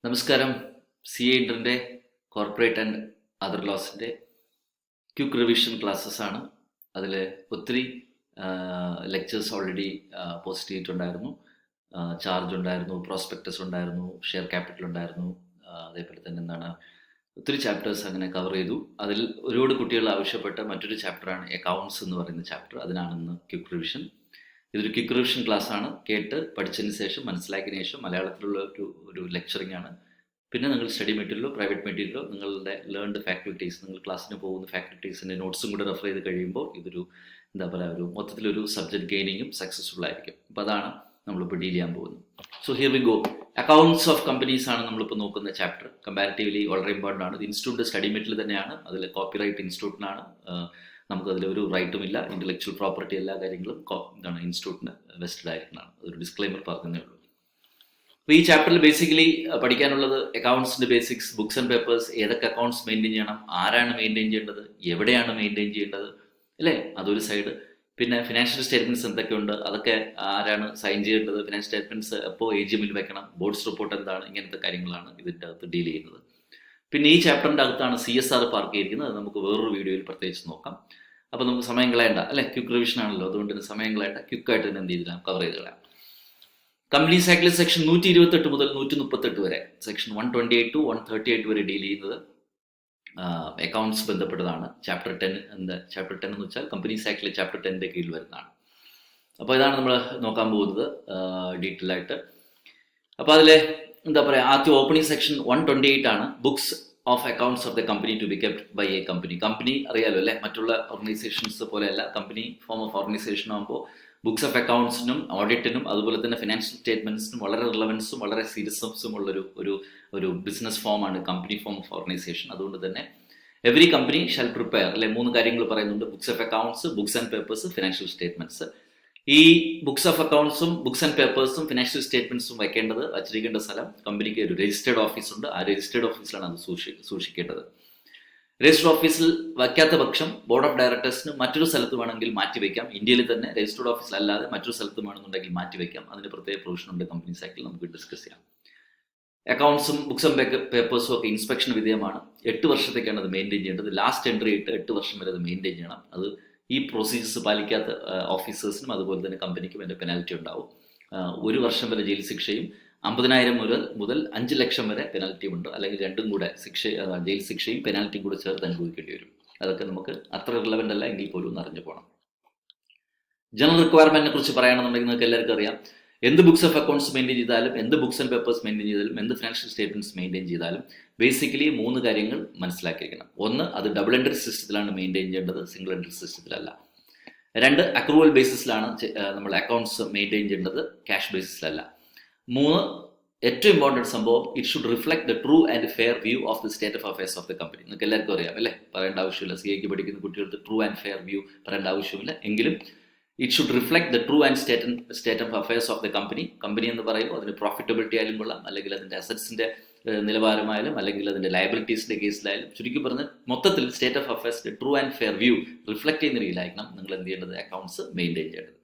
നമസ്കാരം. C A ഇൻ്ററിൻ്റെ corporate and other ലോസിൻ്റെ ക്വിക്ക് റിവിഷൻ ക്ലാസ്സസ് ആണ്. അതിൽ ഒത്തിരി ലെക്ചേഴ്സ് ഓൾറെഡി പോസ്റ്റ് ചെയ്തിട്ടുണ്ടായിരുന്നു. ചാർജ് ഉണ്ടായിരുന്നു, പ്രോസ്പെക്ടസ് ഉണ്ടായിരുന്നു, ഷെയർ ക്യാപിറ്റൽ ഉണ്ടായിരുന്നു, അതേപോലെ തന്നെ ഒത്തിരി ചാപ്റ്റേഴ്സ് അങ്ങനെ കവർ ചെയ്തു. അതിൽ ഒരുപാട് കുട്ടികൾ ആവശ്യപ്പെട്ട മറ്റൊരു ചാപ്റ്ററാണ് അക്കൗണ്ട്സ് എന്ന് പറയുന്ന ചാപ്റ്റർ. അതിനാണെന്ന് ക്വിക്ക് റിവിഷൻ. ഇതൊരു ക്വിക്ക് റിവിഷൻ ക്ലാസ് ആണ്. കേട്ട് പഠിച്ചതിന് ശേഷം മനസ്സിലാക്കിയതിന് ശേഷം മലയാളത്തിലുള്ള ഒരു ലെക്ചറിങ് ആണ്. പിന്നെ നിങ്ങൾ സ്റ്റഡി മെറ്റീരിയലോ പ്രൈവറ്റ് മെറ്റീരിയലോ നിങ്ങളുടെ ലേൺഡ് ഫാക്കൽറ്റീസ്, നിങ്ങൾ ക്ലാസ്സിന് പോകുന്ന ഫാക്കൽറ്റീസിൻ്റെ നോട്ട്സും കൂടെ റെഫർ ചെയ്ത് കഴിയുമ്പോൾ ഇതൊരു ഒരു മൊത്തത്തിലൊരു സബ്ജക്റ്റ് ഗെയിനിങ്ങും സക്സസ്ഫുൾ ആയിരിക്കും. അപ്പോൾ അതാണ് നമ്മളിപ്പോൾ ഡീൽ ചെയ്യാൻ പോകുന്നത്. So here we go. Accounts of companies ആണ് നമ്മളിപ്പോൾ നോക്കുന്ന ചാപ്റ്റർ. കമ്പാരിറ്റീവ്ലി വളരെ ഇമ്പോർട്ടൻ്റ് ആണ്. ഇത് ഇൻസ്റ്റിറ്റ്യൂട്ടിൻ്റെ സ്റ്റഡി മെറ്റീരിയൽ തന്നെയാണ്. അതിൽ കോപ്പിറൈറ്റ് ഇൻസ്റ്റിറ്റ്യൂട്ടിനാണ്. നമുക്കതിലൊരു റൈറ്റും ഇല്ല. ഇൻ്റലക്ച്വൽ പ്രോപ്പർട്ടി എല്ലാ കാര്യങ്ങളും ഇൻസ്റ്റിറ്റ്യൂട്ടിന് വെസ്റ്റഡ് ആയിരിക്കുന്നതാണ്. അതൊരു ഡിസ്ക്ലൈമർ പറഞ്ഞതേ ഉള്ളൂ. അപ്പോൾ ഈ ചാപ്റ്ററിൽ ബേസിക്കലി പഠിക്കാനുള്ളത് അക്കൗണ്ട്സിൻ്റെ ബേസിക്സ്, ബുക്സ് ആൻഡ് പേപ്പേഴ്സ്, ഏതൊക്കെ അക്കൗണ്ട്സ് മെയിൻറ്റെയിൻ ചെയ്യണം, ആരാണ് മെയിൻറ്റെയിൻ ചെയ്യേണ്ടത്, എവിടെയാണ് മെയിൻറ്റെയിൻ ചെയ്യേണ്ടത്, അല്ലേ, അതൊരു സൈഡ്. പിന്നെ ഫിനാൻഷ്യൽ സ്റ്റേറ്റ്മെൻറ്റ്സ് എന്തൊക്കെയുണ്ട്, അതൊക്കെ ആരാണ് സൈൻ ചെയ്യേണ്ടത്, ഫിനാൻഷ്യൽ സ്റ്റേറ്റ്മെൻറ്റ്സ് എപ്പോൾ AGM-ൽ വെക്കണം, ബോർഡ്സ് റിപ്പോർട്ട് എന്താണ്, ഇങ്ങനത്തെ കാര്യങ്ങളാണ് ഇതിൻ്റെ അകത്ത് ഡീൽ ചെയ്യുന്നത്. പിന്നെ ഈ ചാപ്റ്ററിൻ്റെ അകത്താണ് CSR പാർക്ക് ചെയ്തിരിക്കുന്നത്. അത് നമുക്ക് വേറൊരു വീഡിയോയിൽ പ്രത്യേകിച്ച് നോക്കാം. അപ്പോൾ നമുക്ക് സമയം കളയണ്ട, അല്ലേ, ക്വിക്ക് റിവിഷൻ ആണല്ലോ, അതുകൊണ്ട് തന്നെ സമയം കളയണ്ട, ക്വിക്കായിട്ട് തന്നെ എന്ത് ചെയ്തില്ല കവർ ചെയ്ത് കളയാം. കമ്പനി സൈക്കിൾ സെക്ഷൻ 128 മുതൽ 138 വരെ, സെക്ഷൻ 128 to 138 വരെ ഡീൽ ചെയ്യുന്നത് അക്കൗണ്ട്സ് ബന്ധപ്പെട്ടതാണ്. ചാപ്റ്റർ 10 എന്ന് വെച്ചാൽ കമ്പനി സൈക്കിൾ ചാപ്റ്റർ 10ൻ്റെ കീഴിൽ വരുന്നതാണ്. അപ്പോൾ ഇതാണ് നമ്മൾ നോക്കാൻ പോകുന്നത് ഡീറ്റെയിൽ ആയിട്ട്. അപ്പോൾ അതിൽ ആദ്യം ഓപ്പണിംഗ് സെക്ഷൻ 128 ആണ്. Books of accounts of the company to be kept by a company. Company അറിയാലോ അല്ലേ, മറ്റുള്ള ഓർഗനൈസേഷൻസ് പോലെയല്ല. കമ്പനി ഫോം ഓഫ് ഓർഗനൈസേഷൻ ആകുമ്പോൾ ബുക്സ് ഓഫ് അക്കൗണ്ട്സിനും ഓഡിറ്റിനും അതുപോലെ തന്നെ ഫിനാൻഷ്യൽ സ്റ്റേറ്റ്മെൻറ്റ്സിനും വളരെ റിലവൻസും വളരെ സീരിയസ്നെസ്സും ഉള്ളൊരു ഒരു ബിസിനസ് ഫോമാണ് കമ്പനി ഫോം ഓഫ് ഓർഗനൈസേഷൻ. അതുകൊണ്ട് തന്നെ എവറി കമ്പനി ഷാൽ പ്രിപ്പയർ, അല്ലെ, 3 കാര്യങ്ങൾ പറയുന്നുണ്ട്: books of accounts, books and papers, financial statements. ഈ ബുക്സ് ഓഫ് അക്കൗണ്ട്സും ബുക്സ് ആൻഡ് പേപ്പേഴ്സും ഫിനാൻഷ്യൽ സ്റ്റേറ്റ്മെൻറ്റ്സും വച്ചിരിക്കേണ്ട സ്ഥലം, കമ്പനിക്ക് ഒരു രജിസ്റ്റേർഡ് ഓഫീസുണ്ട്. ആ രജിസ്റ്റേർഡ് ഓഫീസിലാണ് അത് സൂക്ഷിക്കേണ്ടത്. രജിസ്റ്റർഡ് ഓഫീസിൽ വയ്ക്കാത്ത പക്ഷം ബോർഡ് ഓഫ് ഡയറക്ടേഴ്സിന് മറ്റൊരു സ്ഥലത്ത് വേണമെങ്കിൽ മാറ്റിവെക്കാം. ഇന്ത്യയിൽ തന്നെ രജിസ്റ്റർഡ് ഓഫീസിലല്ലാതെ മറ്റൊരു സ്ഥലത്ത് വേണമെന്നുണ്ടെങ്കിൽ മാറ്റിവെക്കാം. അതിന് പ്രത്യേക പ്രൊവിഷൻ ഉണ്ട് കമ്പനി സൈക്കിൾ, നമുക്ക് ഡിസ്കസ് ചെയ്യാം. അക്കൗണ്ട്സും ബുക്സും പേപ്പേഴ്സും ഒക്കെ ഇൻസ്പെക്ഷൻ വിധേയമാണ്. 8 വർഷത്തേക്കാണ് അത് മെയിൻറ്റെയിൻ ചെയ്യേണ്ടത്. ലാസ്റ്റ് എൻട്രി ഇട്ട് 8 വർഷം വരെ അത് മെയിൻറ്റെയിൻ ചെയ്യണം. അത് ഈ പ്രൊസീജിയേഴ്സ് പാലിക്കാത്ത ഓഫീസേഴ്സിനും അതുപോലെ തന്നെ കമ്പനിക്കും അതിൻ്റെ പെനാൽറ്റി ഉണ്ടാവും. 1 വർഷം വരെ ജയിൽ ശിക്ഷയും 50,000 മുതൽ 5 ലക്ഷം വരെ പെനാൽറ്റിയും ഉണ്ട്. അല്ലെങ്കിൽ രണ്ടും കൂടെ ജയിൽ ശിക്ഷയും പെനാൽറ്റിയും കൂടെ ചേർത്ത് അനുഭവിക്കേണ്ടി വരും. അതൊക്കെ നമുക്ക് അത്ര റിലവൻ്റ് അല്ല എങ്കിൽ പോലും ഒന്ന് അറിഞ്ഞു പോകണം. ജനറൽ റിക്വയർമെൻറ്റിനെ കുറിച്ച് പറയുകയാണെന്നുണ്ടെങ്കിൽ നിങ്ങൾക്ക് എല്ലാവർക്കും അറിയാം. എന്ത് ബുക്സ് ഓഫ് അക്കൗണ്ട്സ് മെയിൻറ്റെയിൻ ചെയ്താലും, എന്ത് ബുക്സ് ആൻഡ് പേപ്പേഴ്സ് മെയിൻറ്റെയിൻ ചെയ്താലും, എന്ത് ഫിനാൻഷ്യൽ സ്റ്റേറ്റ്മെൻറ്റ്സ് മെയിൻറ്റെയിൻ ചെയ്താലും ബേസിക്കലി 3 കാര്യങ്ങൾ മനസ്സിലാക്കിയിരിക്കണം. ഒന്ന്, അത് ഡബിൾ എൻട്രി സിസ്റ്റത്തിലാണ് മെയിൻറ്റെയിൻ ചെയ്യേണ്ടത്, സിംഗിൾ എൻട്രി സിസ്റ്റത്തിലല്ല. 2, അക്രൂവൽ ബേസിസിലാണ് നമ്മൾ അക്കൗണ്ട്സ് മെയിൻറ്റെയിൻ ചെയ്യേണ്ടത്, ക്യാഷ് ബേസിസിലല്ല. 3, ഏറ്റവും ഇമ്പോർട്ടൻറ്റ് സംഭവം, it should reflect the true and fair view of the state of affairs of the company. നിങ്ങൾക്ക് എല്ലാവർക്കും അറിയാം അല്ലേ, പറയേണ്ട ആവശ്യമില്ല. CA പഠിക്കുന്ന കുട്ടികൾക്ക് ട്രൂ ആൻഡ് ഫെയർ വ്യൂ പറയേണ്ട ആവശ്യമില്ല. എങ്കിലും it should reflect the true and state of affairs of the company. Company എന്ന് പറയുമ്പോൾ അതിന് പ്രോഫിറ്റബിലിറ്റി ആയാലും കൊള്ളാം, അല്ലെങ്കിൽ അതിൻ്റെ അസറ്റ്സിൻ്റെ നിലവാരമായാലും, അല്ലെങ്കിൽ അതിൻ്റെ ലയബിലിറ്റീസിൻ്റെ കേസിലായാലും, ചുരുക്കി പറഞ്ഞ് മൊത്തത്തിൽ സ്റ്റേറ്റ് ഓഫ് അഫയേഴ്സിൻ്റെ true and fair view reflect ചെയ്യുന്ന രീതിയിലായിരിക്കണം നിങ്ങൾ എന്ത് ചെയ്യേണ്ടത്, അക്കൗണ്ട്സ് മെയിൻറ്റെയിൻ ചെയ്യേണ്ടത്.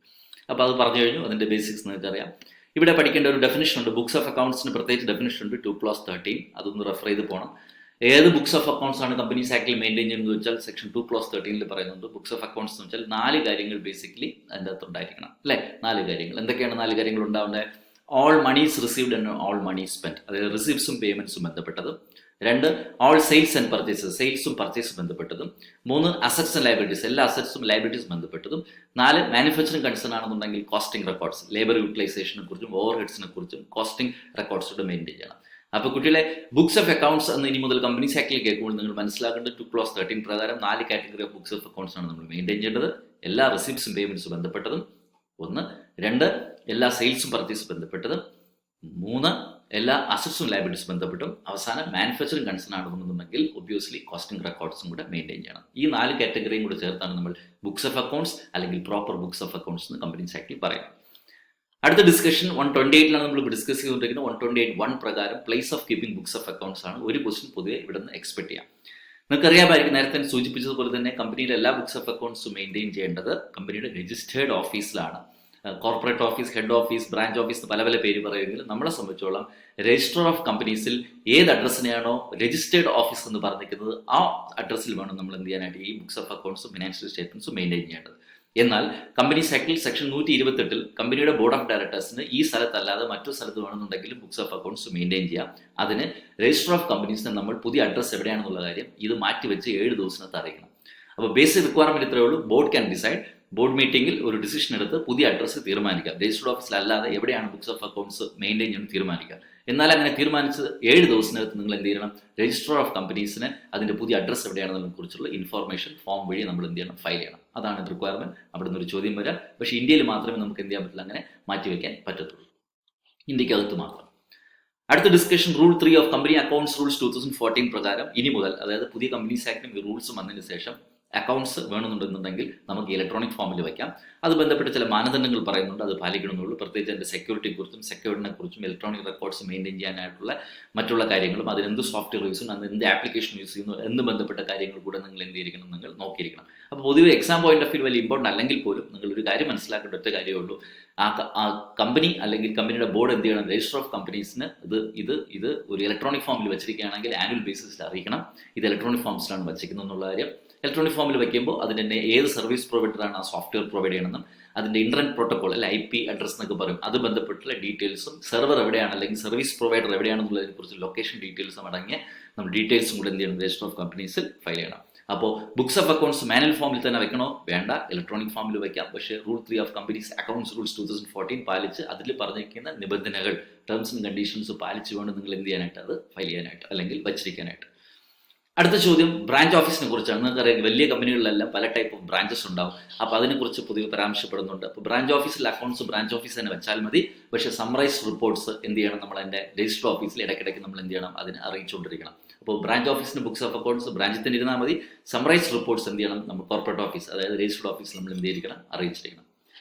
അപ്പോൾ അത് പറഞ്ഞു കഴിഞ്ഞു. അതിൻ്റെ ബേസിക്സ് നിങ്ങൾക്ക് അറിയാം. ഇവിടെ പഠിക്കേണ്ട ഒരു ഡെഫിനിഷൻ ഉണ്ട്. ബുക്സ് ഓഫ് അക്കൗണ്ട്സിന് പ്രത്യേകിച്ച് ഡെഫിനിഷൻ ഉണ്ട്, 2/13. അതൊന്ന് റെഫർ ചെയ്ത് പോകണം. ഏത് ബുക്സ് ഓഫ് അക്കൗണ്ട്സ് ആണ് കമ്പനി സൈക്കിൾ മെയിൻറ്റെയിൻ ചെയ്യുന്നത് വെച്ചാൽ സെക്ഷൻ 2/13 പറയുന്നുണ്ട്. ബുക്സ് ഓഫ് അക്കൗണ്ട്സ് എന്ന് വെച്ചാൽ 4 കാര്യങ്ങൾ ബേസിക്കലി അതിൻ്റെ അകത്ത് ഉണ്ടായിരിക്കണം, അല്ലേ. 4 കാര്യങ്ങൾ എന്തൊക്കെയാണ്? 4 കാര്യങ്ങൾ ഉണ്ടാവേണ്ടത്: all monies received and all money spend, അതായത് റിസീവ്സും പേയ്മെൻറ്റ്സും ബന്ധപ്പെട്ടതും. 2, ഓൾ സെയിൽസ് ആൻഡ് പർച്ചേസസ്, സെയിൽസും പർച്ചേസും ബന്ധപ്പെട്ടതും. 3, അസറ്റ്സ് ആൻഡ് ലയബിലിറ്റീസ്, എല്ലാ അസറ്റ്സും ലയബിലിറ്റീസും ബന്ധപ്പെട്ടതും. 4, മാനുഫാക്ചറിംഗ് കൺസേൺ ആണെന്നുണ്ടെങ്കിൽ കോസ്റ്റിംഗ് റെക്കോർഡ്സ്, ലേബർ യൂട്ടിലൈസേഷനെ കുറിച്ചും ഓവർ ഹെഡ്സിനെ കുറിച്ചും കോസ്റ്റിംഗ് റെക്കോർഡ്സ് മെയിൻറ്റെയിൻ ചെയ്യണം. അപ്പോൾ കുട്ടികളെ, ബുക്സ് ഓഫ് അക്കൗണ്ട്സ് എന്ന് ഇനി മുതൽ കമ്പനി സൈക്കിൾ കേൾക്കുമ്പോൾ നിങ്ങൾ മനസ്സിലാക്കേണ്ടത് 2/13 പ്രകാരം 4 category of books of accounts ആണ് നമ്മൾ മെയിൻറ്റെയിൻ ചെയ്യേണ്ടത്. എല്ലാ റിസീപ്റ്റ്സും പേയ്മെൻറ്റ്സും ബന്ധപ്പെട്ടതും 1. 2, എല്ലാ സെയിൽസും പർച്ചേസും ബന്ധപ്പെട്ടതും. 3, എല്ലാ അസറ്റ്സും ലയബിലിറ്റീസും ബന്ധപ്പെട്ടും. അവസാനം മാനുഫാക്ചറിംഗ് കൺസേൺ ആണെന്നുണ്ടെങ്കിൽ ഒബ്വിയസ്ലി കോസ്റ്റിംഗ് റെക്കോർഡ്സും കൂടെ മെയിൻറ്റെയിൻ ചെയ്യണം. ഈ 4 കാറ്റഗറിയും കൂടെ ചേർത്താണ് നമ്മൾ ബുക്സ് ഓഫ് അക്കൗണ്ട്സ് അല്ലെങ്കിൽ പ്രോപ്പർ ബുക്സ് ഓഫ് അക്കൗണ്ട്സ് എന്ന് കമ്പനി സൈക്കിൾ പറയാം. അടുത്ത ഡിസ്കഷൻ 128 നമ്മൾ ഡിസ്കസ് ചെയ്തുകൊണ്ടിരിക്കുന്നത്. 128(1) പ്രകാരം place of keeping books of accounts ആണ്. ഒരു ക്വസ്റ്റ്യൻ പൊതുവെ ഇവിടെ നിന്ന് എക്സ്പെക്ട് ചെയ്യാം. നിങ്ങൾക്ക് അറിയാമായിരിക്കും, നേരത്തെ സൂചിപ്പിച്ചതുപോലെ തന്നെ കമ്പനിയുടെ എല്ലാ ബുക്സ് ഓഫ് അക്കൗണ്ട്സും മെയിൻറ്റെയിൻ ചെയ്യേണ്ടത് കമ്പനിയുടെ രജിസ്റ്റേർഡ് ഓഫീസിലാണ്. Corporate office, head office, branch office പല പല പേര് പറയുമെങ്കിലും നമ്മളെ സംബന്ധിച്ചോളം രജിസ്റ്റർ ഓഫ് കമ്പനീസിൽ ഏത് അഡ്രസ്സിനെയാണോ രജിസ്റ്റേർഡ് ഓഫീസ് എന്ന് പറഞ്ഞിരിക്കുന്നത് ആ അഡ്രസ്സിൽ വേണം നമ്മൾ എന്ത് ചെയ്യാനായിട്ട് ഈ ബുക്സ് ഓഫ് അക്കൗണ്ട്സും ഫിനാൻഷ്യൽ സ്റ്റേറ്റ്മെന്റ്സും മെയിൻറ്റെയിൻ ചെയ്യേണ്ടത്. എന്നാൽ കമ്പനീസ് ആക്ടിൽ സെക്ഷൻ 128 കമ്പനിയുടെ ബോർഡ് ഓഫ് ഡയറക്ടേഴ്സിന് ഈ സ്ഥലത്തല്ലാതെ മറ്റൊരു സ്ഥലത്ത് വേണമെന്നുണ്ടെങ്കിൽ ബുക്സ് ഓഫ് അക്കൗണ്ട്സ് മെയിൻറ്റെയിൻ ചെയ്യാം. അതിന് രജിസ്റ്റർ ഓഫ് കമ്പനീസിന് നമ്മൾ പുതിയ അഡ്രസ്സ് എവിടെയാണെന്നുള്ള കാര്യം ഇത് മാറ്റിവെച്ച് 7 ദിവസത്തിനകത്ത് അറിയിക്കണം. അപ്പോൾ ബേസിക് റിക്വയർമെന്റ് ഇത്രയേ ഉള്ളൂ. ബോർഡ് ക്യാൻ ഡിസൈഡ്, ബോർഡ് മീറ്റിംഗിൽ ഒരു ഡിസിഷൻ എടുത്ത് പുതിയ അഡ്രസ്സ് തീരുമാനിക്കാം. രജിസ്റ്റർഡ് ഓഫീസിലല്ലാതെ എവിടെയാണ് ബുക്സ് ഓഫ് അക്കൗണ്ട്സ് മെയിൻറ്റെയിൻ ചെയ്യുന്നത് തീരുമാനിക്കാം. എന്നാൽ അങ്ങനെ തീരുമാനിച്ചത് 7 ദിവസത്തിനകത്ത് നിങ്ങൾ എന്ത് ചെയ്യണം, രജിസ്റ്റർ ഓഫ് കമ്പനീസിന് അതിൻ്റെ പുതിയ അഡ്രസ്സ് എവിടെയാണെന്നതിനെ കുറിച്ചുള്ള ഇൻഫോർമേഷൻ ഫോം വഴി നമ്മൾ എന്ത് ചെയ്യണം, ഫയൽ ചെയ്യണം. അതാണ് റിക്വയർമെന്റ്. അവിടെ നിന്ന് ഒരു ചോദ്യം വരാം. പക്ഷേ ഇന്ത്യയിൽ മാത്രമേ നമുക്ക് എന്ത് ചെയ്യാൻ പറ്റില്ല, അങ്ങനെ മാറ്റിവെക്കാൻ പറ്റത്തുള്ളൂ, ഇന്ത്യക്കകത്ത് മാത്രം. അടുത്ത discussion rule 3 of company accounts rules 2014 പ്രകാരം ഇനി മുതൽ, അതായത് പുതിയ കമ്പനീസ് ആക്ടിനും ഈ റൂൾസ് വന്നതിന് ശേഷം അക്കൗണ്ട്സ് വേണമെന്നുണ്ടെന്നുണ്ടെങ്കിൽ നമുക്ക് ഇലക്ട്രോണിക് ഫോമിൽ വയ്ക്കാം. അത് ബന്ധപ്പെട്ട് ചില മാനദണ്ഡങ്ങൾ പറയുന്നുണ്ട്, അത് പാലിക്കണമെന്നുള്ളൂ. പ്രത്യേകിച്ച് അതിൻ്റെ സെക്യൂരിറ്റിയെക്കുറിച്ചും സെക്യൂരിറ്റിനെ കുറിച്ചും ഇലക്ട്രോണിക് റെക്കോർഡ്സ് മെയിൻറ്റെയിൻ ചെയ്യാനായിട്ടുള്ള മറ്റുള്ള കാര്യങ്ങളും അതിനെന്ത് സോഫ്റ്റ്വെയർ യൂസ് ചെയ്യുന്നു, എന്ത് ആപ്ലിക്കേഷൻ യൂസ് ചെയ്യുന്നു എന്ന് ബന്ധപ്പെട്ട കാര്യങ്ങൾ കൂടെ നിങ്ങൾ എന്ത് ചെയ്തിരിക്കണം, നിങ്ങൾ നോക്കിയിരിക്കണം. അപ്പോൾ പൊതുവെ എക്സാം പോയിന്റ് ഓഫ് വ്യൂ വലിയ ഇമ്പോർട്ടൻ്റ് അല്ലെങ്കിൽ പോലും നിങ്ങളൊരു കാര്യം മനസ്സിലാക്കേണ്ട ഒറ്റ കാര്യമേ ഉള്ളൂ. ആ കമ്പനി അല്ലെങ്കിൽ കമ്പനിയുടെ ബോർഡ് എന്ത് ചെയ്യണം, രജിസ്റ്റർ ഓഫ് കമ്പനീസിന് ഇത് ഒരു ഇലക്ട്രോണിക് ഫോമിൽ വെച്ചിരിക്കുകയാണെങ്കിൽ ആനുവൽ ബേസിസിൽ അറിയിക്കണം ഇത് ഇലക്ട്രോണിക് ഫോംസിലാണ് വച്ചിരിക്കുന്നത് എന്നുള്ള കാര്യം. ഇലക്ട്രോണിക് ഫോമിൽ വയ്ക്കുമ്പോൾ അതിൻ്റെ ഏത് സർവീസ് പ്രൊവൈഡറാണ് ആ സോഫ്റ്റ്വെയർ പ്രൊവൈഡ് ചെയ്യണമെന്നും അതിൻ്റെ ഇന്റർനെറ്റ് പ്രോട്ടോകോൾ അല്ലെ IP അഡ്രസ് എന്നൊക്കെ പറയും, അത് ബന്ധപ്പെട്ടുള്ള ഡീറ്റെയിൽസും സെർവർ എവിടെയാണ് അല്ലെങ്കിൽ സർവീസ് പ്രൊവൈഡർ എവിടെയാണെന്നുള്ളതിനെ കുറിച്ച് ലൊക്കേഷൻ ഡീറ്റെയിൽസും അടങ്ങിയ നമ്മൾ ഡീറ്റെയിൽസും കൂടെ എന്ത് ചെയ്യണം, രജിസ്റ്റർ ഓഫ് കമ്പനീസിൽ ഫയൽ ചെയ്യണം. അപ്പോൾ ബുക്സ് ഓഫ് അക്കൗണ്ട്സ് മാനുവൽ ഫോമിൽ തന്നെ വെക്കണോ, വേണ്ട, ഇലക്ട്രോണിക് ഫോമിൽ വയ്ക്കാം. പക്ഷേ rule 3 of companies accounts rules 2014 പാലിച്ച് അതിൽ പറഞ്ഞിരിക്കുന്ന നിബന്ധനകൾ, ടേംസ് ആൻഡ് കണ്ടീഷൻസ് പാലിച്ച് വേണം നിങ്ങൾ എന്ത് ചെയ്യാനായിട്ട്, അത് ഫയൽ ചെയ്യാനായിട്ട് അല്ലെങ്കിൽ വച്ചിരിക്കാനായിട്ട്. അടുത്ത ചോദ്യം ബ്രാഞ്ച് ഓഫീസിനെ കുറിച്ചാണ്. നിങ്ങൾക്കറിയാം വലിയ കമ്പനികളിലെല്ലാം പല ടൈപ്പ് ഓഫ് ബ്രാഞ്ചസ് ഉണ്ടാവും. അപ്പോൾ അതിനെക്കുറിച്ച് പൊതുവെ പരാമർശപ്പെടുന്നുണ്ട്. അപ്പോൾ ബ്രാഞ്ച് ഓഫീസിൽ അക്കൗണ്ട്സ് ബ്രാഞ്ച് ഓഫീസ് തന്നെ വെച്ചാൽ മതി. പക്ഷേ സമ്മറൈസ് റിപ്പോർട്ട്സ് എന്ത് ചെയ്യണം, നമ്മൾ അതിൻ്റെ രജിസ്റ്റർ ഓഫീസിൽ ഇടയ്ക്കിടയ്ക്ക് നമ്മൾ എന്ത് ചെയ്യണം, അതിന് അറിയിച്ചുകൊണ്ടിരിക്കണം. അപ്പോൾ ബ്രാഞ്ച് ഓഫീസിന് ബുക്സ് ഓഫ് അക്കൗണ്ട്സ് ബ്രാഞ്ചിൽ തന്നെ ഇരുന്നാൽ മതി. സമ്മറൈസ് റിപ്പോർട്ട്സ് എന്ത് ചെയ്യണം, നമ്മൾ കോർപ്പറേറ്റ് ഓഫീസ് അതായത് രജിസ്റ്റർഡ് ഓഫീസ് നമ്മൾ എന്ത് ചെയ്തിരിക്കണം, അറിയിച്ചിരിക്കണം.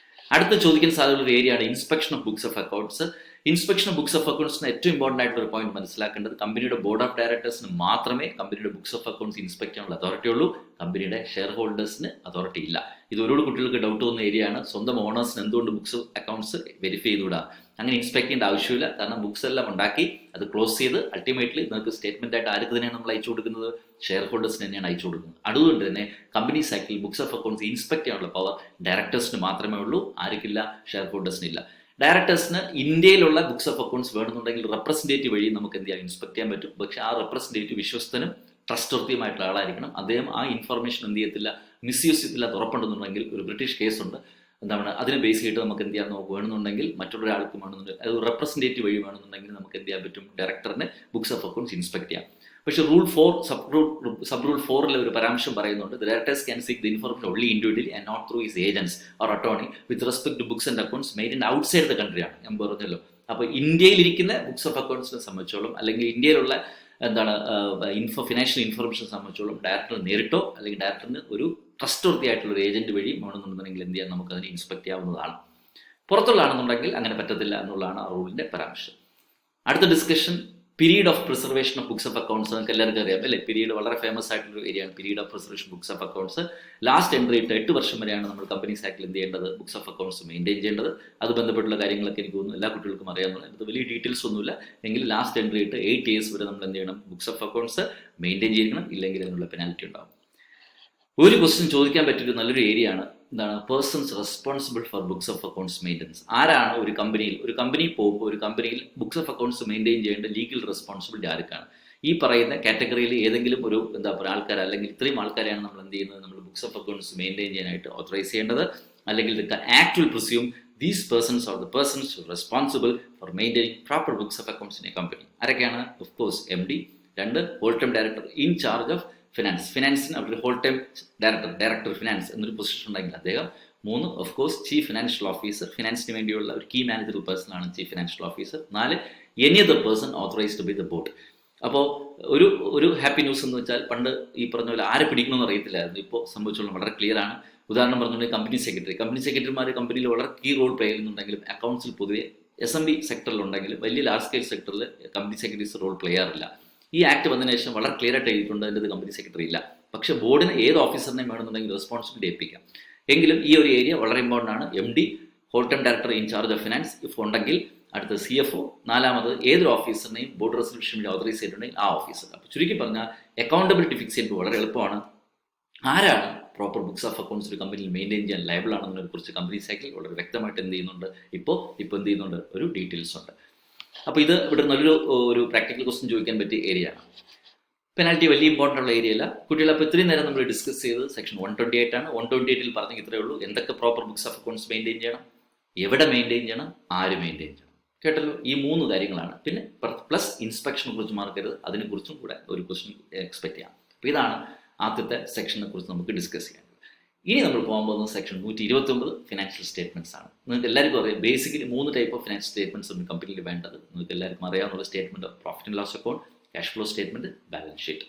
അടുത്ത ചോദിക്കാൻ സാധ്യതയുള്ള ഒരു ഏരിയയാണ് inspection of books of accounts. Inspection of books of അക്കൗണ്ട്സിന് ഏറ്റവും ഇമ്പോർട്ടൻ്റ് ആയിട്ടുള്ള ഒരു പോയിന്റ് മനസ്സിലാക്കേണ്ടത്, കമ്പനിയുടെ ബോർഡ് ഓഫ് ഡയറക്ടേഴ്സിന് മാത്രമേ കമ്പനിയുടെ ബുക്സ് ഓഫ് അക്കൗണ്ട്സ് ഇൻസ്പെക്ട് ചെയ്യാനുള്ള അതോറിറ്റി ഉള്ളൂ. കമ്പനിയുടെ ഷെയർ ഹോൾഡേഴ്സിന് അതോറിറ്റി ഇല്ല. ഇത് ഒരുപാട് കുട്ടികൾക്ക് ഡൗട്ട് തോന്നുന്ന ഏരിയയാണ്. സ്വന്തം ഓണേഴ്സിന് എന്തുകൊണ്ട് ബുക്സ് അക്കൗണ്ട്സ് വെരിഫൈ ചെയ്തുകൂടാ? അങ്ങനെ ഇൻസ്പെക്ട് ചെയ്യേണ്ട ആവശ്യമില്ല. കാരണം ബുക്സ് എല്ലാം ഉണ്ടാക്കി അത് ക്ലോസ് ചെയ്ത് അൾട്ടിമേറ്റ്ലി നിങ്ങൾക്ക് സ്റ്റേറ്റ്മെന്റ് ആയിട്ട് ആർക്ക് തന്നെയാണ് നമ്മൾ അയച്ചു കൊടുക്കുന്നത്, ഷെയർ ഹോൾഡേഴ്സിന് തന്നെയാണ് അയച്ചു കൊടുക്കുന്നത്. അതുകൊണ്ട് തന്നെ കമ്പനീസ് ആക്ടിൽ ബുക്സ് ഓഫ് അക്കൗണ്ട്സ് ഇൻസ്പെക്ട് ചെയ്യാനുള്ള പവർ ഡയറക്ടേഴ്സിന് മാത്രമേ ഉള്ളൂ. ആർക്കില്ല, ഷെയർ ഹോൾഡേഴ്സിന് ഇല്ല. ഡയറക്ടേഴ്സിന് ഇന്ത്യയിലുള്ള ബുക്സ് ഓഫ് അക്കൗണ്ട്സ് വേണമെന്നുണ്ടെങ്കിൽ റെപ്രസെന്റേറ്റീവ് വഴി നമുക്ക് എന്ത് ചെയ്യാം, ഇൻസ്പെക്ട് ചെയ്യാൻ പറ്റും. പക്ഷേ ആ റെപ്രസെന്റേറ്റീവ് വിശ്വസ്തനും ട്രസ്റ്റ്വർത്തിയുമായിട്ടുള്ള ആളായിരിക്കണം. അദ്ദേഹം ആ ഇൻഫർമേഷൻ എന്ത് ചെയ്യത്തില്ല, മിസ്യൂസ് ചെയ്യത്തില്ല. ഉറപ്പുണ്ടെന്നുണ്ടെങ്കിൽ ഒരു ബ്രിട്ടീഷ് കേസുണ്ട്, എന്താണ് അതിനെ ബേസ് ചെയ്തിട്ട് നമുക്ക് എന്ത് ചെയ്യാൻ വേണമെന്നുണ്ടെങ്കിൽ മറ്റൊരാൾക്ക് വേണമെന്നുണ്ടെങ്കിൽ അത് റെപ്രസെന്റേറ്റീവ് വഴി വേണമെന്നുണ്ടെങ്കിൽ നമുക്ക് എന്ത് ചെയ്യാൻ പറ്റും, ഡയറക്ടറിനെ ബുക്സ് ഓഫ് അക്കൗണ്ട്സ് ഇൻസ്പെക്ട് ചെയ്യാം. പക്ഷേ റൂൾ 4 സബ് റൂൾ 4 ഒരു പരാമർശം പറയുന്നുണ്ട്, directors can seek the information only individually and not through his agents or attorney with respect to books and accounts made in outside the കൺട്രിയാണ് ഞാൻ പറഞ്ഞല്ലോ. അപ്പോൾ ഇന്ത്യയിലിരിക്കുന്ന books of അക്കൗണ്ട്സിനെ സംബന്ധിച്ചോളം അല്ലെങ്കിൽ ഇന്ത്യയിലുള്ള ഫിനാൻഷ്യൽ ഇൻഫർമേഷൻ സംബന്ധിച്ചോളം ഡയറക്ടർ നേരിട്ടോ അല്ലെങ്കിൽ ഡയറക്ടറിന് ഒരു ട്രസ്റ്റ്വർത്തി ആയിട്ടുള്ള ഒരു ഏജന്റ് വഴി വേണമെന്നുണ്ടെങ്കിൽ എന്ത് ചെയ്യാൻ, നമുക്ക് അതിനെ ഇൻസ്പെക്ട് ചെയ്യാവുന്നതാണ്. പുറത്തുള്ളതാണെന്നുണ്ടെങ്കിൽ അങ്ങനെ പറ്റത്തില്ല എന്നുള്ളതാണ് ആ റൂളിന്റെ പരാമർശം. അടുത്ത discussion period of preservation of books of accounts. നമുക്ക് എല്ലാവർക്കും അറിയാം അല്ലേ, പീരീഡ് വളരെ ഫേമസ് ആയിട്ടുള്ള ഏരിയയാണ് period of preservation books of accounts. Last entry ഇട്ട് 8 വർഷം വരെയാണ് നമ്മൾ കമ്പനീസ് ആക്ടിൽ എന്ത് ചെയ്യേണ്ടത്, ബുക്സ് ഓഫ് അക്കൗണ്ട്സ് മെയിൻറ്റെയിൻ ചെയ്യേണ്ടത്. അത് ബന്ധപ്പെട്ടുള്ള കാര്യങ്ങളൊക്കെ എനിക്ക് തോന്നുന്നു എല്ലാ കുട്ടികൾക്കും അറിയാവുന്ന, അത് വലിയ ഡീറ്റെയിൽസ് ഒന്നുമില്ല. എങ്കിൽ ലാസ്റ്റ് എൻട്രി ഇട്ട് 8 years വരെ നമ്മൾ എന്ത് ചെയ്യണം, ബുക്സ് ഓഫ് അക്കൗണ്ട്സ് മെയിൻറ്റെയിൻ ചെയ്യണം. ഇല്ലെങ്കിൽ അതിനുള്ള പെനാൽറ്റി ഉണ്ടാവും. ഒരു ക്വസ്റ്റ്യൻ ചോദിക്കാൻ പറ്റിയൊരു നല്ലൊരു ഏരിയയാണ് എന്താണ്, persons responsible for books of accounts maintenance. ആരാണ് ഒരു കമ്പനി പോകുമ്പോൾ ഒരു കമ്പനിയിൽ ബുക്സ് ഓഫ് അക്കൗണ്ട്സ് മെയിൻറ്റെയിൻ ചെയ്യേണ്ട ലീഗൽ റെസ്പോൺസിബിലിറ്റി ആർക്കാണ്? ഈ പറയുന്ന കാറ്റഗറിയിൽ ഏതെങ്കിലും ഒരു ആൾക്കാർ അല്ലെങ്കിൽ ഇത്രയും ആൾക്കാരെയാണ് നമ്മൾ എന്ത് ചെയ്യുന്നത്, നമ്മൾ ബുക്സ് ഓഫ് അക്കൗണ്ട്സ് മെയിൻറ്റെയിൻ ചെയ്യാനായിട്ട് ഓതറൈസ് ചെയ്യേണ്ടത്. അല്ലെങ്കിൽ act will presume these persons or the persons responsible for maintaining proper books of accounts in a company. ആരൊക്കെയാണ്? Of course MD, 2 whole time director in charge of ഫിനാൻസിന് അവർ whole time director finance എന്നൊരു position ഉണ്ടെങ്കിൽ അദ്ദേഹം. 3 of course chief financial officer, ഫിനാൻസിന് വേണ്ടിയുള്ള ഒരു key managerial person ആണ് chief financial officer. 4 any other person authorised by the board. അപ്പോൾ ഒരു ഹാപ്പി ന്യൂസ് എന്ന് വെച്ചാൽ പണ്ട് ഈ പറഞ്ഞ പോലെ ആരെ പിടിക്കണമെന്ന് അറിയത്തില്ലായിരുന്നു. ഇപ്പോൾ സംഭവിച്ചോളം വളരെ ക്ലിയർ ആണ്. ഉദാഹരണം പറഞ്ഞുകൊണ്ടെങ്കിൽ കമ്പനി സെക്രട്ടറിമാർ കമ്പനിയിൽ വളരെ കീ റോൾ പ്ലേ ചെയ്യുന്നുണ്ടെങ്കിലും അക്കൗണ്ട്സിൽ പൊതുവെ SMB സെക്ടറിലുണ്ടെങ്കിലും വലിയ ലാർജ് സ്കെയിൽ സെക്ടറിൽ കമ്പനി സെക്രട്ടറീസ് റോൾ പ്ലേ ചെയ്യാറില്ല. ഈ ആക്ട് വന്നതിന് ശേഷം വളരെ ക്ലിയർ ആയിട്ട് എഴുതിയിട്ടുണ്ട്, അതിൻ്റെ കമ്പനി സെക്രട്ടറി ഇല്ല. പക്ഷേ ബോർഡിന് ഏത് ഓഫീസറിനെയും വേണമെന്നുണ്ടെങ്കിൽ റെസ്പോൺസിബിലിറ്റി ഏൽപ്പിക്കാം. എങ്കിലും ഈ ഒരു ഏരിയ വളരെ ഇമ്പോർട്ടൻ്റ് ആണ്. MD, whole time director in charge of finance if ഉണ്ടെങ്കിൽ, അടുത്ത CFO, നാലാമത് ഏതൊരു ഓഫീസറിനെയും ബോർഡ് റെസൊല്യൂഷൻ വേണ്ടി ഓതറൈസ് ചെയ്തിട്ടുണ്ടെങ്കിൽ ആ ഓഫീസർ. അപ്പോൾ ചുരുക്കി പറഞ്ഞാൽ അക്കൗണ്ടബിലിറ്റി ഫിക്സ് ചെയ്യുന്നത് വളരെ എളുപ്പമാണ്. ആരാണ് പ്രോപ്പർ ബുക്സ് ഓഫ് അക്കൗണ്ട്സ് ഒരു കമ്പനിയിൽ മെയിൻറ്റെയിൻ ചെയ്യാൻ ലയബിൾ ആണെന്നതിനെ കുറിച്ച് കമ്പനി സൈക്കിൾ വളരെ വ്യക്തമായിട്ട് എന്ത് ചെയ്യുന്നുണ്ട്, ഇപ്പോൾ എന്ത് ചെയ്യുന്നുണ്ട്, ഒരു ഡീറ്റെയിൽസ് ഉണ്ട്. അപ്പോൾ ഇത് ഇവിടെ നല്ലൊരു പ്രാക്ടിക്കൽ ക്വസ്റ്റ്യൻ ചോദിക്കാൻ പറ്റിയ ഏരിയ ആണ്. പെനാൽറ്റി വലിയ ഇമ്പോർട്ടൻ്റ് ഉള്ള ഏരിയ അല്ല കുട്ടികൾ. അപ്പോൾ ഇത്രയും നേരം നമ്മൾ ഡിസ്കസ് ചെയ്ത് സെക്ഷൻ 128 ആണ്. 128 പറഞ്ഞെങ്കിൽ ഇത്രയേ ഉള്ളൂ. എന്തൊക്കെ proper books of accounts maintain ചെയ്യണം, എവിടെ മെയിൻറ്റെയിൻ ചെയ്യണം, ആര് മെയിൻറ്റെയിൻ ചെയ്യണം, കേട്ടല്ലോ. ഈ 3 കാര്യങ്ങളാണ്. പിന്നെ പ്ലസ് ഇൻസ്പെക്ഷനെ കുറിച്ച് മറക്കരുത്, അതിനെക്കുറിച്ചും കൂടെ ഒരു ക്വസ്റ്റ്യൻ എക്സ്പെക്ട് ചെയ്യാം. അപ്പോൾ ഇതാണ് ആദ്യത്തെ സെക്ഷനെ കുറിച്ച് നമുക്ക് ഡിസ്കസ് ചെയ്യാം. ഇനി നമ്മൾ പോകാൻ പോകുന്നത് സെക്ഷൻ 129 ഫിനാൻഷ്യൽ സ്റ്റേറ്റ്മെൻറ്റ്സ് ആണ്. നിങ്ങൾക്ക് എല്ലാവർക്കും അറിയാം, basically 3 type of financial statements ഉണ്ട് കമ്പനിയിൽ വേണ്ടത്. നിങ്ങൾക്ക് എല്ലാവർക്കും അറിയാവുന്ന statement of profit and loss account, cash flow statement, balance sheet.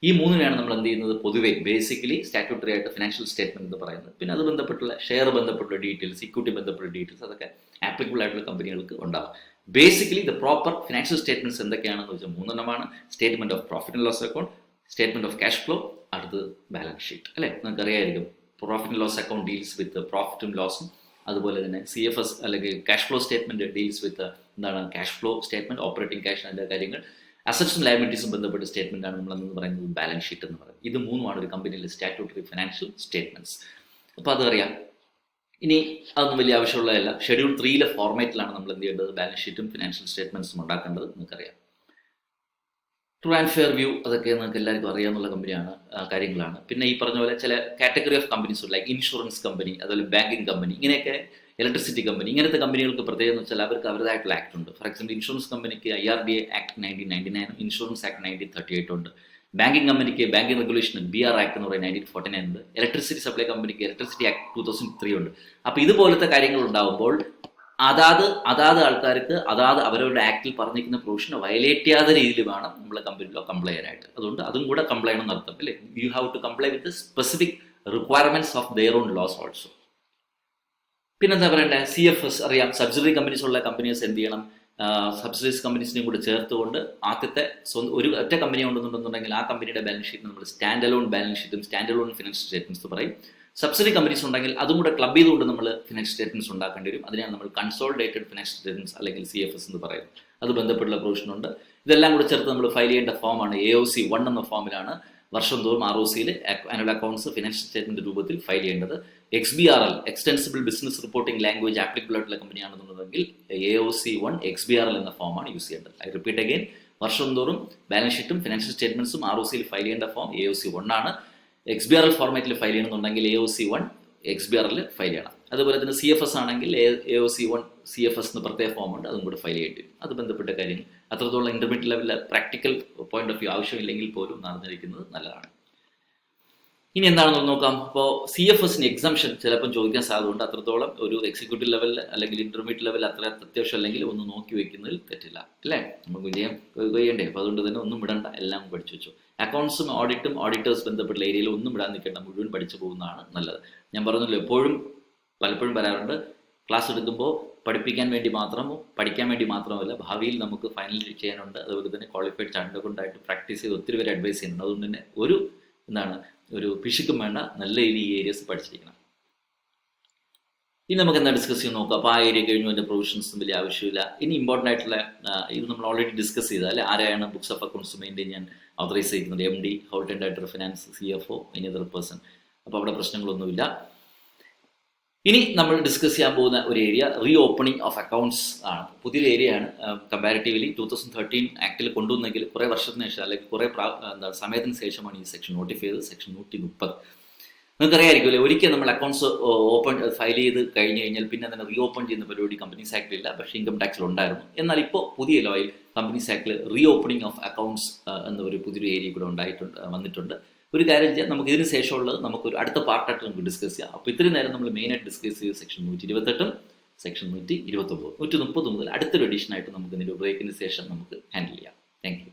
ഈ 3 നമ്മൾ എന്ത് ചെയ്യുന്നത്, പൊതുവേ ബേസിക്കലി സ്റ്റാറ്റ്യൂട്ടറി ആയിട്ട് ഫിനാൻഷ്യൽ സ്റ്റേറ്റ്മെൻറ്റ് എന്ന് പറയുന്നത്. പിന്നെ അത് ബന്ധപ്പെട്ടുള്ള ഷെയർ ബന്ധപ്പെട്ടുള്ള ഡീറ്റെയിൽസ്, ഇക്വിറ്റി ബന്ധപ്പെട്ട ഡീറ്റെയിൽസ്, അതൊക്കെ ആപ്ലിക്കബിൾ ആയിട്ടുള്ള കമ്പനികൾക്ക് ഉണ്ടാകും. Basically the proper financial statements എന്തൊക്കെയാണെന്ന് വെച്ചാൽ 3 statement of profit and loss account, statement of cash flow, അടുത്ത് ബാലൻസ് ഷീറ്റ്. അല്ലേ, നിങ്ങൾക്ക് അറിയായിരിക്കും. Profit and loss account deals with പ്രോഫിറ്റും ലോസും, അതുപോലെ തന്നെ CFS അല്ലെങ്കിൽ cash flow statement deals with എന്താണ്, cash flow statement, operating cash, അതിൻ്റെ കാര്യങ്ങൾ. അസറ്റ്സും ലയബിലിറ്റീസും ബന്ധപ്പെട്ട സ്റ്റേറ്റ്മെൻറ്റാണ് നമ്മളെന്ന് പറയുന്നത് ബാലൻസ് ഷീറ്റ് എന്ന് പറയുന്നത്. ഇത് 3 ഒരു കമ്പനിയിലെ സ്റ്റാറ്റ്യൂട്ടറി ഫിനാൻഷ്യൽ സ്റ്റേറ്റ്മെൻറ്റ്സ്. അപ്പോൾ അതറിയാം. ഇനി അതൊന്നും വലിയ ആവശ്യമുള്ളതല്ല. ഷെഡ്യൂൾ 3 ഫോർമാറ്റിലാണ് നമ്മൾ എന്ത് ചെയ്യേണ്ടത്, ബാലൻസ് ഷീറ്റും ഫിനാൻഷ്യൽ സ്റ്റേറ്റ്മെൻറ്റ്സും ഉണ്ടാക്കേണ്ടത്. നിങ്ങൾക്കറിയാം. ട്രൂ ആൻഡ് ഫെയർ വ്യൂ, അതൊക്കെ നിങ്ങൾക്ക് എല്ലാവർക്കും അറിയാവുന്ന കമ്പനിയാണ്, കാര്യങ്ങളാണ്. പിന്നെ ഈ പറഞ്ഞ പോലെ ചില category of companies like insurance company, അതുപോലെ ബാങ്കിങ് കമ്പനി, ഇങ്ങനെയൊക്കെ ഇലക്ട്രിസിറ്റി കമ്പനി, ഇങ്ങനത്തെ കമ്പനികൾക്ക് പ്രത്യേകം എന്ന് വെച്ചാൽ അവർക്ക് അവരുടേതായിട്ടുള്ള ആക്ട് ഉണ്ട്. ഫോർ എക്സാമ്പിൾ ഇൻഷുറൻസ് കമ്പനിക്ക് IRDA ആക്ട് 1999, ഇൻഷുറൻസ് ആക്ട് 1938 ഉണ്ട്. ബാങ്കിങ് കമ്പനിക്ക് ബാങ്കിങ് റെഗുലേഷൻ BR ആക്ട് എന്ന് പറയുന്നത് 1949 ഉണ്ട്. ഇലക്ട്രിസിറ്റി സപ്ലൈ കമ്പനിക്ക് ഇലക്ട്രിസിറ്റി ആക്ട് 2003 ഉണ്ട്. അപ്പോൾ ഇതുപോലത്തെ കാര്യങ്ങൾ ഉണ്ടാകുമ്പോൾ അതാത് ആൾക്കാർക്ക് അവരവരുടെ ആക്ടിൽ പറഞ്ഞിരിക്കുന്ന പ്രൊവിഷനെ വയലേറ്റ് ചെയ്യാത്ത രീതിയിൽ വേണം നമ്മളെ കമ്പനിയിലോ കംപ്ലൈ ചെയ്യാനായിട്ട്. അതുകൊണ്ട് അതും കൂടെ കംപ്ലൈ ചെയ്യണം എന്നർത്ഥം, അല്ലേ. You have to comply with specific requirements of their own laws also. പിന്നെന്താ പറയണ്ടേ, CFS അറിയാം. സബ്സിഡറി കമ്പനീസ് ഉള്ള കമ്പനീസ് എന്ത് ചെയ്യണം, സബ്സിഡീസ് കമ്പനീസിനെയും കൂടെ ചേർത്തുകൊണ്ട് ആദ്യത്തെ ഒരു ഒറ്റ കമ്പനി ഉണ്ടെന്നുണ്ടെങ്കിൽ ആ കമ്പനിയുടെ ബാലൻസ് ഷീറ്റ് നമ്മൾ സ്റ്റാൻഡ് അലോൺ ബാലൻസ് ഷീറ്റും സ്റ്റാൻഡ് അലോൺ ഫിനാൻഷ്യൽ സ്റ്റേറ്റ്മെന്റ്സ് പറയും. സബ്സിഡി കമ്പനീസ് ഉണ്ടെങ്കിൽ അതും കൂടെ ക്ലബ് ചെയ്തുകൊണ്ട് നമ്മൾ ഫിനാൻഷ്യൽ സ്റ്റേറ്റ്മെന്റ്സ് ഉണ്ടാക്കേണ്ടി വരും. അതിനാണ് നമ്മൾ കൺസോളിഡേറ്റഡ് ഫിനാൻഷ്യൽ സ്റ്റേറ്റ്മെന്റ്സ് അല്ലെങ്കിൽ CFS എന്ന് പറയുന്നത്. അത് ബന്ധപ്പെട്ടുള്ള പ്രൊവിഷൻ ഉണ്ട്. ഇതെല്ലാം കൂടെ ചേർത്ത് നമ്മൾ ഫയൽ ചെയ്യേണ്ട ഫോമാണ് AOC 1 എന്ന ഫോമിലാണ് വർഷം തോറും ROCയിൽ ആനുവൽ അക്കൗണ്ട്സ് ഫിനാൻഷ്യൽ സ്റ്റേറ്റ്മെന്റ് രൂപത്തിൽ ഫയൽ ചെയ്യേണ്ടത്. XBRL extensible business reporting language applicable ആയിട്ടുള്ള കമ്പനിയാണെന്നുണ്ടെങ്കിൽ AOC 1 XBRL എന്ന ഫോമാണ് യൂസ് ചെയ്യേണ്ടത്. ഐ റിപ്പീറ്റ് അഗെയിൻ, വർഷം തോറും ബാലൻസ് ഷീറ്റും ഫിനാൻഷ്യൽ സ്റ്റേറ്റ്മെന്റ്സും ROCയിൽ ഫയൽ ചെയ്യേണ്ട ഫോം AOC 1 ആണ്. XBRL ഫോർമാറ്റിൽ ഫയൽ ചെയ്യണമെന്നുണ്ടെങ്കിൽ AOC 1 XBRL ഫയൽ ചെയ്യണം. അതുപോലെ തന്നെ CFS ആണെങ്കിൽ AOC 1 CFS എന്ന് പ്രത്യേക ഫോം ഉണ്ട്, അതും കൂടെ ഫയൽ ചെയ്യേണ്ടി വരും. അത് ബന്ധപ്പെട്ട കാര്യങ്ങൾ അത്രത്തോളം ഇന്റർമീഡിയറ്റ് ലെവലിൽ പ്രാക്ടിക്കൽ പോയിന്റ് ഓഫ് വ്യൂ ആവശ്യമില്ലെങ്കിൽ പോലും നടന്നിരിക്കുന്നത് നല്ലതാണ്. ഇനി എന്താണെന്ന് നോക്കാം. അപ്പോൾ CFSന് എക്സംഷൻ ചിലപ്പം ചോദിക്കാൻ സാധ്യതയുണ്ട്. അത്രത്തോളം ഒരു എക്സിക്യൂട്ടീവ് ലെവലിൽ അല്ലെങ്കിൽ ഇന്റർമീഡിയറ്റ് ലെവലിൽ അത്ര അത്യാവശ്യം അല്ലെങ്കിൽ ഒന്ന് നോക്കി വെക്കുന്നതിൽ തെറ്റില്ല, അല്ലേ. നമുക്ക് വിജയം ചെയ്യണ്ടേ. അപ്പോൾ അതുകൊണ്ട് തന്നെ ഒന്നും വിടണ്ട, എല്ലാം പഠിച്ചു വെച്ചു. അക്കൗണ്ട്സും ഓഡിറ്റും ഓഡിറ്റേഴ്സ് ബന്ധപ്പെട്ട ഏരിയയിൽ ഒന്നും വിടാൻ നിൽക്കേണ്ട, മുഴുവൻ പഠിച്ചു പോകുന്നതാണ് നല്ലത്. ഞാൻ പറഞ്ഞല്ലോ, പലപ്പോഴും പറയാറുണ്ട്, ക്ലാസ് എടുക്കുമ്പോൾ പഠിക്കാൻ വേണ്ടി മാത്രമല്ല, ഭാവിയിൽ നമുക്ക് ഫൈനൽ ചെയ്യാനുണ്ട്. അതുപോലെ തന്നെ ക്വാളിഫൈഡ് ചാർട്ടേഡ് അക്കൗണ്ടന്റായിട്ട് പ്രാക്ടീസ് ചെയ്ത് ഒത്തിരി പേര് അഡ്വൈസ് ചെയ്യുന്നുണ്ട്. അതുകൊണ്ട് തന്നെ ഒരു പിശുക്കും വേണ്ട, നല്ല ഈ ഏരിയസ് പഠിച്ചിരിക്കണം. ഇനി നമുക്ക് എന്താ ഡിസ്കസ് ചെയ്ത് നോക്കാം. അപ്പോൾ ആ ഏരിയ കഴിഞ്ഞു, അതിൻ്റെ പ്രൊവിഷൻസും വലിയ ആവശ്യമില്ല. ഇനി ഇമ്പോർട്ടൻ്റ് ആയിട്ടുള്ള ഇത് നമ്മൾ ഓൾറെഡി ഡിസ്കസ് ചെയ്താൽ ആരെയാണ് ബുക്സ് ഓഫ് അക്കൗണ്ട്സ് മെയിൻറ്റെയിൻ ചെയ്യാൻ ഓതറൈസ് ചെയ്യുന്നത്, MD, whole time director finance, CFO, any other person. അപ്പോൾ അവിടെ പ്രശ്നങ്ങളൊന്നുമില്ല. ഇനി നമ്മൾ ഡിസ്കസ് ചെയ്യാൻ പോകുന്ന ഒരു area reopening of accounts ആണ്. പുതിയൊരു ഏരിയയാണ്. കമ്പാരിറ്റീവ്ലി 2013 ആക്ടിൽ കൊണ്ടുവന്നെങ്കിൽ കുറേ വർഷത്തിന് ശേഷം അല്ലെങ്കിൽ കുറേ സമയത്തിന് ശേഷമാണ് ഈ സെക്ഷൻ നോട്ടിഫൈ ചെയ്തത്. സെക്ഷൻ 130 നിങ്ങൾക്കറിയായിരിക്കും അല്ലേ. ഒരിക്കൽ നമ്മൾ അക്കൗണ്ട്സ് ഫയൽ ചെയ്ത് കഴിഞ്ഞാൽ പിന്നെ അതിനെ റീ ഓപ്പൺ ചെയ്യുന്ന പരിപാടി കമ്പനീസ് ആക്ടിലില്ല, പക്ഷേ ഇൻകം ടാക്സിൽ ഉണ്ടായിരുന്നു. എന്നാൽ ഇപ്പോൾ പുതിയ ലോയിൽ കമ്പനീസ് ആക്ടിൽ റീ ഓപ്പണിംഗ് ഓഫ് അക്കൗണ്ട്സ് എന്ന ഒരു പുതിയൊരു ഏരിയ കൂടെ വന്നിട്ടുണ്ട്. ഒരു കാര്യം ചെയ്യാം, നമുക്ക് ഇതിന് ശേഷമുള്ളത് നമുക്കൊരു അടുത്ത പാർട്ടായിട്ട് നമുക്ക് ഡിസ്കസ് ചെയ്യാം. അപ്പോൾ ഇത്രയും നേരം നമ്മൾ മെയിനായിട്ട് ഡിസ്കസ് ചെയ്ത് സെക്ഷൻ 128 സെക്ഷൻ 129 130 മുതൽ അടുത്തൊരു എഡിഷനായിട്ട് നമുക്ക് ഇതിൻ്റെ ബ്രേക്കിന് ശേഷം നമുക്ക് ഹാൻഡിൽ ചെയ്യാം. Thank you.